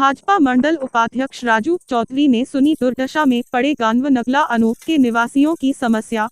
भाजपा मंडल उपाध्यक्ष राजू चौधरी ने सुनी दुर्दशा में पड़े गांव नगला अनूप के निवासियों की समस्या।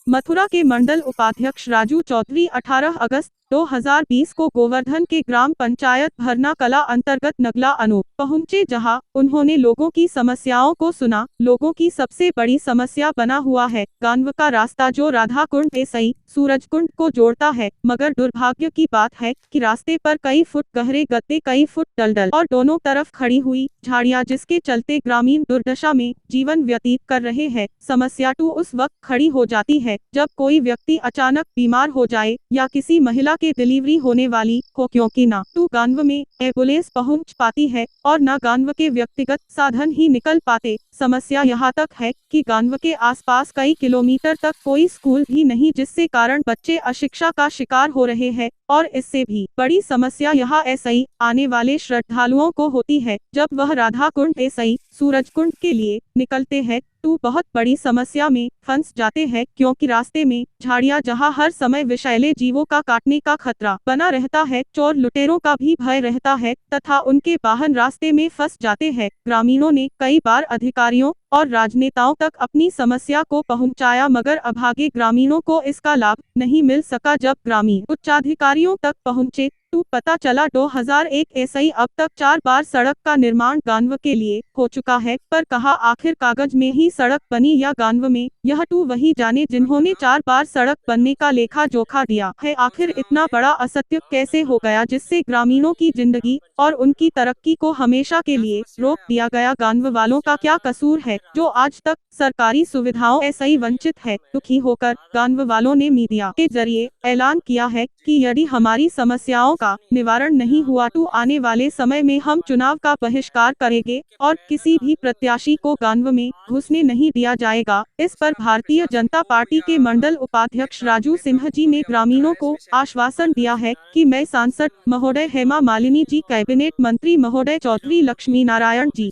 मथुरा के मंडल उपाध्यक्ष राजू चौधरी 18 अगस्त 2020 को गोवर्धन के ग्राम पंचायत भरना कला अंतर्गत नगला अनूप पहुंचे, जहां उन्होंने लोगों की समस्याओं को सुना। लोगों की सबसे बड़ी समस्या बना हुआ है गांव का रास्ता, जो राधा कुंड एसई सूरज कुंड को जोड़ता है, मगर दुर्भाग्य की बात है कि रास्ते पर कई फुट गहरे गड्ढे, कई फुट दलदल और दोनों तरफ खड़ी हुई झाड़ियां, जिसके चलते ग्रामीण दुर्दशा में जीवन व्यतीत कर रहे हैं। समस्या 2 उस वक्त खड़ी हो जाती है जब कोई व्यक्ति अचानक बीमार हो जाए या किसी महिला के डिलीवरी होने वाली हो, क्योंकि ना तो गांव में एम्बुलेंस पहुंच पाती है और न गांव के व्यक्तिगत साधन ही निकल पाते। समस्या यहाँ तक है कि गांव के आसपास कई किलोमीटर तक कोई स्कूल भी नहीं, जिससे कारण बच्चे अशिक्षा का शिकार हो रहे हैं। और इससे भी बड़ी समस्या यहाँ एसई आने वाले श्रद्धालुओं को होती है जब वह राधा कुंड एसई सूरज कुंड के लिए निकलते हैं तो बहुत बड़ी समस्या में फंस जाते हैं, क्योंकि रास्ते में झाड़ियां, जहां हर समय विषैले जीवों का काटने का खतरा बना रहता है, चोर लुटेरों का भी भय रहता है तथा उनके वाहन रास्ते में फंस जाते हैं। ग्रामीणों ने कई बार अधिकारियों और राजनेताओं तक अपनी समस्या को पहुंचाया, मगर अभागे ग्रामीणों को इसका लाभ नहीं मिल सका। जब ग्रामीण उच्चाधिकारियों तक पहुंचे तो पता चला 2001 एसई अब तक 4 बार सड़क का निर्माण गांव के लिए हो चुका है, पर कहा आखिर कागज में ही सड़क बनी या गांव में, यह तो वही जाने जिन्होंने 4 बार सड़क बनने का लेखा जोखा दिया है। आखिर इतना बड़ा असत्य कैसे हो गया जिससे ग्रामीणों की जिंदगी और उनकी तरक्की को हमेशा के लिए रोक दिया गया? गांव वालों का क्या कसूर है जो आज तक सरकारी सुविधाओं ऐसे वंचित है? दुखी होकर गांव वालों ने मीडिया के जरिए ऐलान किया है कि यदि हमारी समस्याओं का निवारण नहीं हुआ तो आने वाले समय में हम चुनाव का बहिष्कार करेंगे और किसी भी प्रत्याशी को गांव में घुसने नहीं दिया जाएगा। इस पर भारतीय जनता पार्टी के मंडल उपाध्यक्ष राजू सिन्हा जी ने ग्रामीणों को आश्वासन दिया है कि मैं सांसद महोदय हेमा मालिनी जी, कैबिनेट मंत्री महोदय चौधरी लक्ष्मी नारायण जी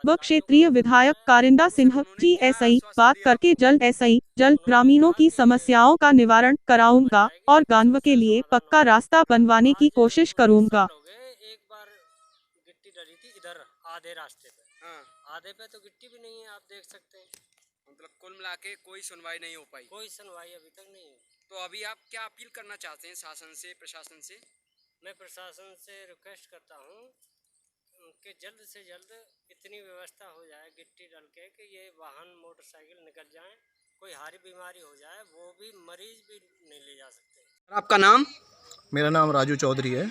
व क्षेत्रीय विधायक कारिंदा सिन्हा जी ऐसी बात करके जल्द ग्रामीणों की समस्याओं का निवारण कराऊंगा और गांव के लिए पक्का रास्ता बनवाने की कोशिश करूंगा। एक बार गिट्टी डली थी इधर आधे रास्ते पे, आधे पे तो गिट्टी भी नहीं है, आप देख सकते हैं। मतलब कुल मिला के कोई सुनवाई नहीं हो पाई? कोई सुनवाई अभी तक नहीं हुई। तो अभी आप क्या अपील करना चाहते हैं शासन से, प्रशासन से? मैं प्रशासन से रिक्वेस्ट करता हूँ कि जल्द से जल्द इतनी व्यवस्था हो जाए गिट्टी डाल के कि ये वाहन मोटरसाइकिल निकल जाएं, कोई हारी बीमारी हो जाए वो भी मरीज भी नहीं ले जा सकते। आपका नाम? मेरा नाम राजू चौधरी है।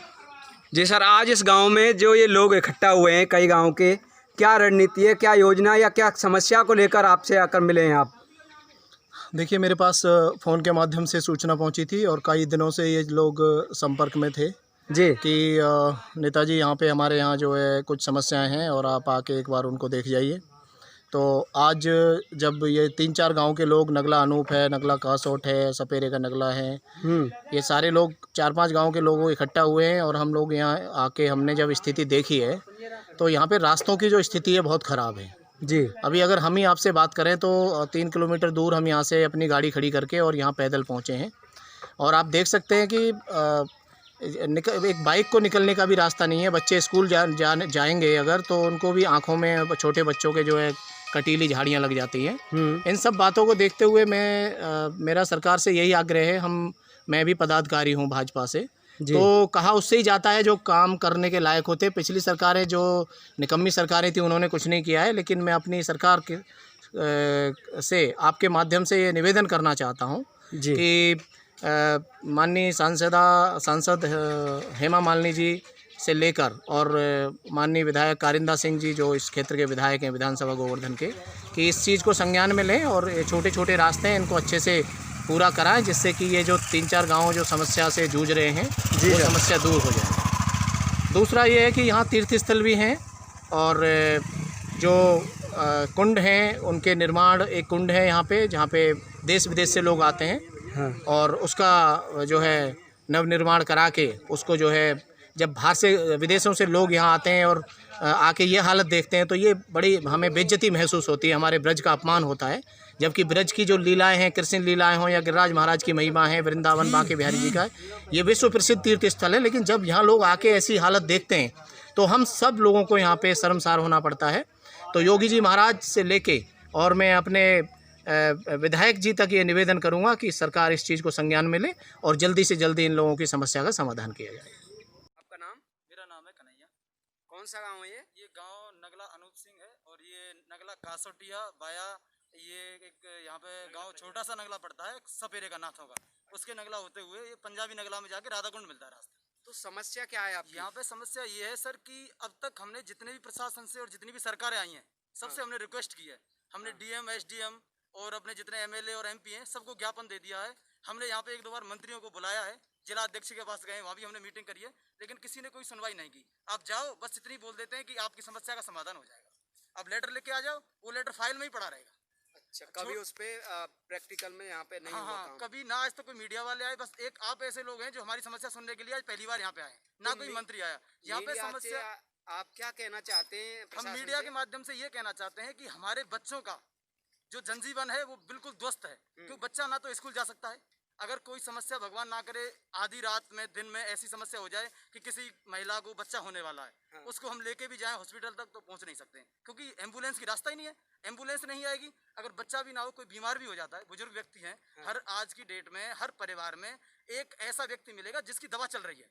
जी सर, आज इस गांव में जो ये लोग इकट्ठा हुए हैं कई गांव के, क्या रणनीति है, क्या योजना या क्या समस्या को लेकर आपसे आकर मिले हैं आप? देखिए, मेरे पास फ़ोन के माध्यम से सूचना पहुंची थी और कई दिनों से ये लोग संपर्क में थे जी कि नेताजी यहाँ पे हमारे यहाँ जो है कुछ समस्याएं हैं और आप आके एक बार उनको देख जाइए। तो आज जब ये 3-4 गांव के लोग, नगला अनूप है, नगला कासोट है, सपेरे का नगला है, ये सारे लोग 4-5 गांव के लोग इकट्ठा हुए हैं और हम लोग यहाँ आके हमने जब स्थिति देखी है तो यहाँ पे रास्तों की जो स्थिति है बहुत ख़राब है जी। अभी अगर हम ही आपसे बात करें तो 3 किलोमीटर दूर हम यहाँ से अपनी गाड़ी खड़ी करके और यहाँ पैदल पहुँचे हैं और आप देख सकते हैं कि एक बाइक को निकलने का भी रास्ता नहीं है। बच्चे स्कूल जाएंगे अगर तो उनको भी आँखों में, छोटे बच्चों के जो है कटीली झाड़ियाँ लग जाती हैं। इन सब बातों को देखते हुए मेरा सरकार से यही आग्रह है, मैं भी पदाधिकारी हूँ भाजपा से, तो कहा उससे ही जाता है जो काम करने के लायक होते। पिछली सरकारें जो निकम्मी सरकारें थी उन्होंने कुछ नहीं किया है, लेकिन मैं अपनी सरकार के से आपके माध्यम से ये निवेदन करना चाहता हूँ कि माननीय सांसद हेमा मालिनी जी से लेकर और माननीय विधायक कारिंदा सिंह जी जो इस क्षेत्र के विधायक हैं विधानसभा गोवर्धन के, कि इस चीज़ को संज्ञान में लें और ये छोटे छोटे रास्ते हैं इनको अच्छे से पूरा कराएं, जिससे कि ये जो 3-4 गांव जो समस्या से जूझ रहे हैं वो समस्या दूर हो जाए। दूसरा ये है कि यहाँ तीर्थ स्थल भी हैं और जो कुंड हैं उनके निर्माण, एक कुंड है यहाँ पे जहाँ पे देश विदेश से लोग आते हैं और उसका जो है नवनिर्माण करा के उसको जो है, जब बाहर से विदेशों से लोग यहाँ आते हैं और आके ये हालत देखते हैं तो ये बड़ी हमें बेइज्जती महसूस होती है, हमारे ब्रज का अपमान होता है। जबकि ब्रज की जो लीलाएं हैं, कृष्ण लीलाएं हों या गिरिराज महाराज की महिमा है, वृंदावन बांके बिहारी जी का है, ये विश्व प्रसिद्ध तीर्थ स्थल है, लेकिन जब यहाँ लोग आके ऐसी हालत देखते हैं तो हम सब लोगों को यहाँ पे शर्मसार होना पड़ता है। तो योगी जी महाराज से लेके और मैं अपने विधायक जी तक ये निवेदन करूँगा कि सरकार इस चीज़ को संज्ञान में ले और जल्दी से जल्दी इन लोगों की समस्या का समाधान किया जाए। आपका नाम? मेरा नाम है कन्हैया। कौन सा गांव है ये? ये गांव नगला अनूप सिंह है और ये नगला कासोटिया बाया, ये एक यहाँ पे गांव छोटा सा नगला पड़ता है सपेरे का नाथों का, उसके नगला होते हुए ये पंजाबी नगला में जाके राधाकुंड मिलता है रास्ता। तो समस्या क्या है आपकी? यहाँ पे समस्या ये है सर कि अब तक हमने जितने भी प्रशासन से और जितनी भी सरकारें आई हैं सबसे हमने रिक्वेस्ट की है। हमने डीएम, एसडीएम और अपने जितने एमएलए और एमपी हैं सबको ज्ञापन दे दिया है। हमने यहाँ पे एक दो बार मंत्रियों को बुलाया है, जिला अध्यक्ष के पास गए, वहाँ भी हमने मीटिंग करी है, लेकिन किसी ने कोई सुनवाई नहीं की। आप जाओ बस इतनी बोल देते हैं कि आपकी समस्या का समाधान हो जाएगा। अब लेटर लेके आ जाओ, वो लेटर फाइल में ही पड़ा रहेगा। अच्छा, कभी उस पे प्रैक्टिकल में यहाँ पे नहीं हुआ काम? कभी ना आज तो कोई मीडिया वाले आए, बस एक आप ऐसे लोग हैं जो हमारी समस्या सुनने के लिए आज पहली बार यहाँ पे आए, ना कोई मंत्री आया यहाँ पे। समस्या आप क्या कहना चाहते हैं? हम मीडिया के माध्यम से ये कहना चाहते हैं कि हमारे बच्चों का जो जनजीवन है वो बिल्कुल ध्वस्त है, क्योंकि बच्चा ना तो स्कूल जा सकता है। अगर कोई समस्या भगवान ना करे आधी रात में, दिन में ऐसी समस्या हो जाए कि किसी महिला को बच्चा होने वाला है, उसको हम लेके भी जाएं हॉस्पिटल तक तो पहुंच नहीं सकते हैं, क्योंकि एम्बुलेंस की रास्ता ही नहीं है। एम्बुलेंस नहीं आएगी, अगर बच्चा भी ना हो, कोई बीमार भी हो जाता है, बुजुर्ग व्यक्ति हैं, हर आज की डेट में हर परिवार में एक ऐसा व्यक्ति मिलेगा जिसकी दवा चल रही है।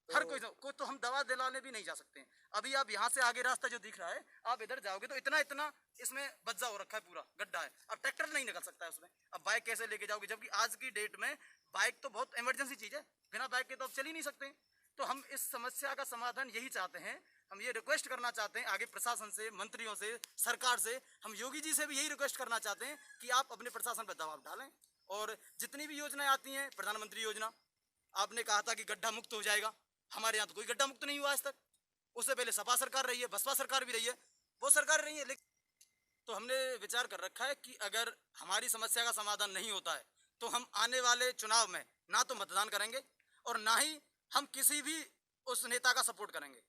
हर कोई तो हम दवा दिलाने भी नहीं जा सकते हैं। अभी आप यहाँ से आगे रास्ता जो दिख रहा है, आप इधर जाओगे तो इतना इतना इसमें बज्जा हो रखा है, पूरा गड्ढा है, अब ट्रैक्टर नहीं निकल सकता है उसमें। अब बाइक कैसे लेके जाओगे, जबकि आज की डेट में बाइक तो बहुत इमरजेंसी चीज है, बिना बाइक के तो आप चल ही नहीं सकते। तो हम इस समस्या का समाधान यही चाहते हैं, हम ये रिक्वेस्ट करना चाहते हैं आगे प्रशासन से, मंत्रियों से, सरकार से। हम योगी जी से भी यही रिक्वेस्ट करना चाहते हैं कि आप अपने प्रशासन पर दबाव डालें और जितनी भी योजनाएं आती हैं, प्रधानमंत्री योजना आपने कहा था कि गड्ढा मुक्त हो जाएगा, हमारे यहाँ तो कोई गड्ढा मुक्त नहीं हुआ आज तक। उससे पहले सपा सरकार रही है, बसपा सरकार भी रही है, वो सरकार रही है, लेकिन तो हमने विचार कर रखा है कि अगर हमारी समस्या का समाधान नहीं होता है तो हम आने वाले चुनाव में ना तो मतदान करेंगे और ना ही हम किसी भी उस नेता का सपोर्ट करेंगे,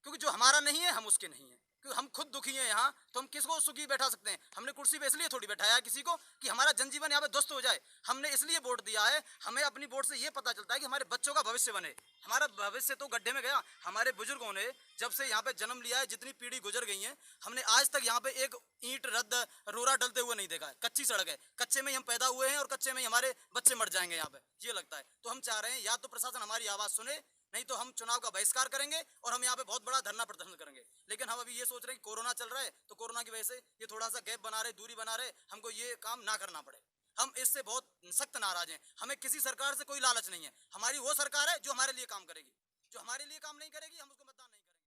क्योंकि जो हमारा नहीं है हम उसके नहीं है। क्योंकि हम खुद दुखी हैं यहाँ, तो हम किसको सुखी बैठा सकते हैं? हमने कुर्सी पे इसलिए थोड़ी बैठाया है किसी को कि हमारा जनजीवन यहाँ पे ध्वस्त हो जाए। हमने इसलिए वोट दिया है, हमें अपनी वोट से ये पता चलता है कि हमारे बच्चों का भविष्य बने। हमारा भविष्य तो गड्ढे में गया। हमारे बुजुर्गों ने जब से यहाँ पे जन्म लिया है, जितनी पीढ़ी गुजर गई है, हमने आज तक यहाँ पे एक ईंट रद्द रोरा डलते हुए नहीं देखा है। कच्ची सड़क है, कच्चे में ही हम पैदा हुए हैं और कच्चे में ही हमारे बच्चे मर जाएंगे यहाँ पे, ये लगता है। तो हम चाह रहे हैं या तो प्रशासन हमारी आवाज़ सुने, नहीं तो हम चुनाव का बहिष्कार करेंगे और हम यहाँ पे बहुत बड़ा धरना प्रदर्शन करेंगे। लेकिन हम अभी ये सोच रहे हैं कि कोरोना चल रहा है, तो कोरोना की वजह से ये थोड़ा सा गैप बना रहे, दूरी बना रहे, हमको ये काम ना करना पड़े। हम इससे बहुत सख्त नाराज हैं। हमें किसी सरकार से कोई लालच नहीं है। हमारी वो सरकार है जो हमारे लिए काम करेगी, जो हमारे लिए काम नहीं करेगी हम उसको